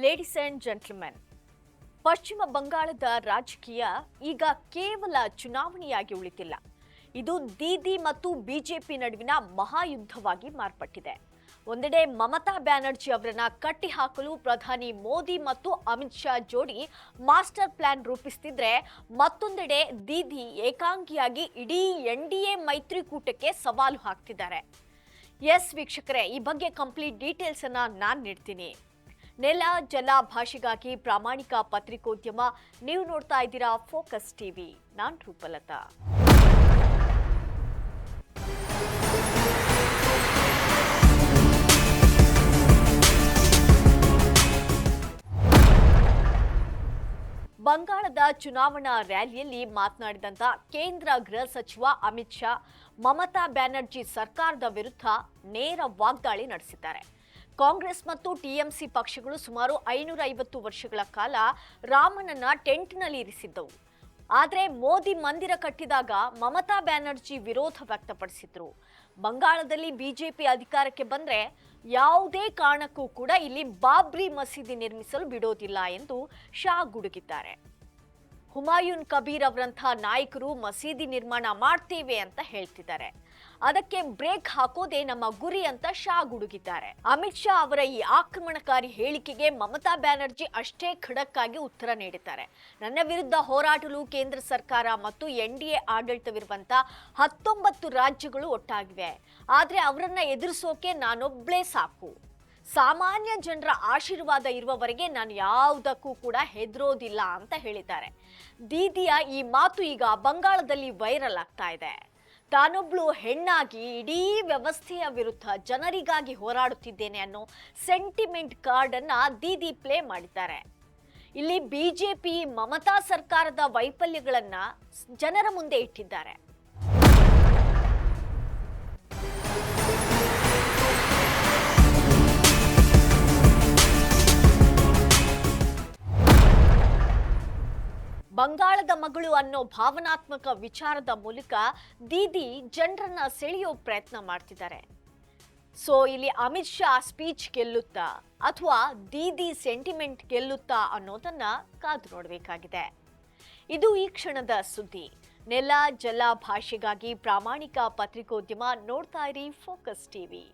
Ladies and gentlemen, ಪಶ್ಚಿಮ ಬಂಗಾಳದ ರಾಜಕೀಯ ಈಗ ಕೇವಲ ಚುನಾವಣೆಯಾಗಿ ಉಳಿತಿಲ್ಲ. ಇದು ದೀದಿ ಮತ್ತು ಬಿಜೆಪಿ ನಡುವಿನ ಮಹಾಯುದ್ಧವಾಗಿ ಮಾರ್ಪಟ್ಟಿದೆ. ಒಂದೆಡೆ ಮಮತಾ ಬ್ಯಾನರ್ಜಿ ಅವರನ್ನ ಕಟ್ಟಿಹಾಕಲು ಪ್ರಧಾನಿ ಮೋದಿ ಮತ್ತು ಅಮಿತ್ ಶಾ ಜೋಡಿ ಮಾಸ್ಟರ್ ಪ್ಲಾನ್ ರೂಪಿಸುತ್ತಿದ್ರೆ, ಮತ್ತೊಂದೆಡೆ ದೀದಿ ಏಕಾಂಗಿಯಾಗಿ ಇಡೀ ಎನ್ಡಿಎ ಮೈತ್ರಿಕೂಟಕ್ಕೆ ಸವಾಲು ಹಾಕ್ತಿದ್ದಾರೆ. ಎಸ್ ವೀಕ್ಷಕರೇ, ಈ ಬಗ್ಗೆ ಕಂಪ್ಲೀಟ್ ಡೀಟೇಲ್ಸ್ ಅನ್ನ ನಾನು ನೀಡ್ತೀನಿ. ನೆಲ ಜಲ ಭಾಷೆಗಾಗಿ ಪ್ರಾಮಾಣಿಕ ಪತ್ರಿಕೋದ್ಯಮ. ನೀವು ನೋಡ್ತಾ ಇದ್ದೀರಾ ಫೋಕಸ್ ಟಿವಿ. ನಾನು ರೂಪಲತಾ. ಬಂಗಾಳದ ಚುನಾವಣಾ ರ್ಯಾಲಿಯಲ್ಲಿ ಮಾತನಾಡಿದಂತ ಕೇಂದ್ರ ಗೃಹ ಸಚಿವ ಅಮಿತ್ ಶಾ ಮಮತಾ ಬ್ಯಾನರ್ಜಿ ಸರ್ಕಾರದ ವಿರುದ್ಧ ನೇರ ವಾಗ್ದಾಳಿ ನಡೆಸಿದ್ದಾರೆ. ಕಾಂಗ್ರೆಸ್ ಮತ್ತು ಟಿಎಂಸಿ ಪಕ್ಷಗಳು ಸುಮಾರು 550 ವರ್ಷಗಳ ಕಾಲ ರಾಮನನ್ನ ಟೆಂಟ್ನಲ್ಲಿ ಇರಿಸಿದ್ದವು. ಆದರೆ ಮೋದಿ ಮಂದಿರ ಕಟ್ಟಿದಾಗ ಮಮತಾ ಬ್ಯಾನರ್ಜಿ ವಿರೋಧ ವ್ಯಕ್ತಪಡಿಸಿದ್ರು. ಬಂಗಾಳದಲ್ಲಿ ಬಿಜೆಪಿ ಅಧಿಕಾರಕ್ಕೆ ಬಂದ್ರೆ ಯಾವುದೇ ಕಾರಣಕ್ಕೂ ಕೂಡ ಇಲ್ಲಿ ಬಾಬ್ರಿ ಮಸೀದಿ ನಿರ್ಮಿಸಲು ಬಿಡೋದಿಲ್ಲ ಎಂದು ಶಾ ಗುಡುಗಿದ್ದಾರೆ. ಹುಮಾಯೂನ್ ಕಬೀರ್ ಅವರಂತಹ ನಾಯಕರು ಮಸೀದಿ ನಿರ್ಮಾಣ ಮಾಡ್ತೇವೆ ಅಂತ ಹೇಳ್ತಿದ್ದಾರೆ. ಅದಕ್ಕೆ ಬ್ರೇಕ್ ಹಾಕೋದೇ ನಮ್ಮ ಗುರಿ ಅಂತ ಶಾ ಗುಡುಗಿದ್ದಾರೆ. ಅಮಿತ್ ಶಾ ಅವರ ಈ ಆಕ್ರಮಣಕಾರಿ ಹೇಳಿಕೆಗೆ ಮಮತಾ ಬ್ಯಾನರ್ಜಿ ಅಷ್ಟೇ ಖಡಕ್ ಆಗಿ ಉತ್ತರ ನೀಡಿದ್ದಾರೆ. ನನ್ನ ವಿರುದ್ಧ ಹೋರಾಡಲು ಕೇಂದ್ರ ಸರ್ಕಾರ ಮತ್ತು ಎನ್ಡಿಎ ಆಡಳಿತವಿರುವಂತಹ 19 ರಾಜ್ಯಗಳು ಒಟ್ಟಾಗಿವೆ. ಆದ್ರೆ ಅವರನ್ನ ಎದುರಿಸೋಕೆ ನಾನೊಬ್ಳೇ ಸಾಕು. ಸಾಮಾನ್ಯ ಜನರ ಆಶೀರ್ವಾದ ಇರುವವರೆಗೆ ನಾನು ಯಾವುದಕ್ಕೂ ಕೂಡ ಹೆದರೋದಿಲ್ಲ ಅಂತ ಹೇಳಿದ್ದಾರೆ. ದೀದಿಯ ಈ ಮಾತು ಈಗ ಬಂಗಾಳದಲ್ಲಿ ವೈರಲ್ ಆಗ್ತಾ ಇದೆ. ತಾನೊಬ್ಳು ಹೆಣ್ಣಾಗಿ ಇಡೀ ವ್ಯವಸ್ಥೆಯ ವಿರುದ್ಧ ಜನರಿಗಾಗಿ ಹೋರಾಡುತ್ತಿದ್ದೇನೆ ಅನ್ನೋ ಸೆಂಟಿಮೆಂಟ್ ಕಾರ್ಡ್ ಅನ್ನ ದೀದಿ ಪ್ಲೇ ಮಾಡಿದ್ದಾರೆ. ಇಲ್ಲಿ ಬಿಜೆಪಿ ಮಮತಾ ಸರ್ಕಾರದ ವೈಫಲ್ಯಗಳನ್ನ ಜನರ ಮುಂದೆ ಇಟ್ಟಿದ್ದಾರೆ. ಬಂಗಾಳದ ಮಗಳು ಅನ್ನೋ ಭಾವನಾತ್ಮಕ ವಿಚಾರದ ಮೂಲಕ ದೀದಿ ಜನರನ್ನ ಸೆಳೆಯೋ ಪ್ರಯತ್ನ ಮಾಡ್ತಿದ್ದಾರೆ. ಸೊ ಇಲ್ಲಿ ಅಮಿತ್ ಶಾ ಸ್ಪೀಚ್ ಗೆಲ್ಲುತ್ತಾ ಅಥವಾ ದೀದಿ ಸೆಂಟಿಮೆಂಟ್ ಗೆಲ್ಲುತ್ತಾ ಅನ್ನೋದನ್ನ ಕಾದು ನೋಡಬೇಕಾಗಿದೆ. ಇದು ಈ ಕ್ಷಣದ ಸುದ್ದಿ. ನೆಲ ಜಲ ಭಾಷೆಗಾಗಿ ಪ್ರಾಮಾಣಿಕ ಪತ್ರಿಕೋದ್ಯಮ. ನೋಡ್ತಾ ಇರಿ ಫೋಕಸ್ ಟಿವಿ.